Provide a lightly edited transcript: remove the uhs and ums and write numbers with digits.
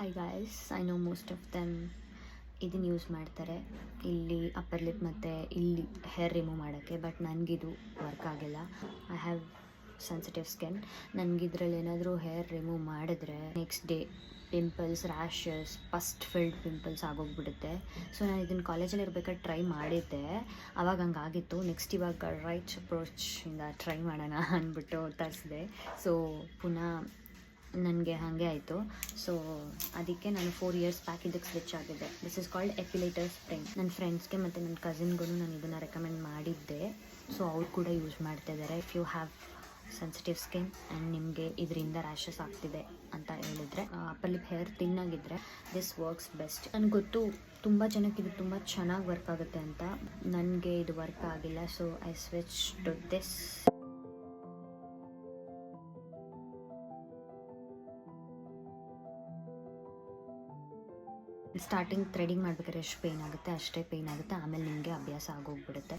Hi guys, I know most of them ಇದನ್ನು use ಮಾಡ್ತಾರೆ ಇಲ್ಲಿ ಅಪ್ಪರ್ ಲಿಪ್ ಮತ್ತು ಇಲ್ಲಿ ಹೇರ್ ರಿಮೂವ್ ಮಾಡೋಕ್ಕೆ. ಬಟ್ ನನಗಿದು ವರ್ಕ್ ಆಗಿಲ್ಲ. I have sensitive skin. ನನಗಿದ್ರಲ್ಲಿ ಏನಾದರೂ ಹೇರ್ ರಿಮೂವ್ ಮಾಡಿದ್ರೆ next day pimples, rashes, pus filled pimples ಆಗೋಗ್ಬಿಡುತ್ತೆ. ಸೊ ನಾನು ಇದನ್ನು ಕಾಲೇಜಲ್ಲಿ ಇರ್ಬೇಕಾದ್ರೆ ಟ್ರೈ ಮಾಡಿದ್ದೆ, ಆವಾಗ ಹಂಗಾಗಿತ್ತು. ನೆಕ್ಸ್ಟ್ ಇವಾಗ ರೈಟ್ ಅಪ್ರೋಚಿಂದ ಟ್ರೈ ಮಾಡೋಣ ಅಂದ್ಬಿಟ್ಟು ತರಿಸಿದೆ. ಸೊ ಪುನಃ ನನಗೆ ಹಾಗೆ ಆಯಿತು. ಸೊ ಅದಕ್ಕೆ ನಾನು 4 years ಬ್ಯಾಕ್ ಇದಕ್ಕೆ ಸ್ವಿಚ್ ಆಗಿದ್ದೆ. This is called epilator spring. ನನ್ನ ಫ್ರೆಂಡ್ಸ್ಗೆ ಮತ್ತು ನನ್ನ ಕಸಿನ್ಗೂ ನಾನು ಇದನ್ನು ರೆಕಮೆಂಡ್ ಮಾಡಿದ್ದೆ. ಸೊ ಅವ್ರು ಕೂಡ ಯೂಸ್ ಮಾಡ್ತಾಯಿದ್ದಾರೆ. If you have sensitive skin and ನಿಮಗೆ ಇದರಿಂದ ರ್ಯಾಷಸ್ ಆಗ್ತಿದೆ ಅಂತ ಹೇಳಿದರೆ, ಅಪ್ಪರ್ ಲಿಪ್ ಹೇರ್ ತಿನ್ನಾಗಿದ್ದರೆ ದಿಸ್ ವರ್ಕ್ಸ್ ಬೆಸ್ಟ್. ನನಗೆ ಗೊತ್ತು ತುಂಬ ಜನಕ್ಕೆ ಇದು ತುಂಬ ಚೆನ್ನಾಗಿ ವರ್ಕ್ ಆಗುತ್ತೆ ಅಂತ. ನನಗೆ ಇದು ವರ್ಕ್ ಆಗಿಲ್ಲ. So I switch to this. Starting threading ಮಾಡ್ಬೇಕಾದ್ರೆ ಎಷ್ಟು ಪೇಯ್ನ್ ಆಗುತ್ತೆ ಅಷ್ಟೇ ಪೇಯ್ನ್ ಆಗುತ್ತೆ, ಆಮೇಲೆ ನಿಮಗೆ ಅಭ್ಯಾಸ ಆಗೋಗ್ಬಿಡುತ್ತೆ.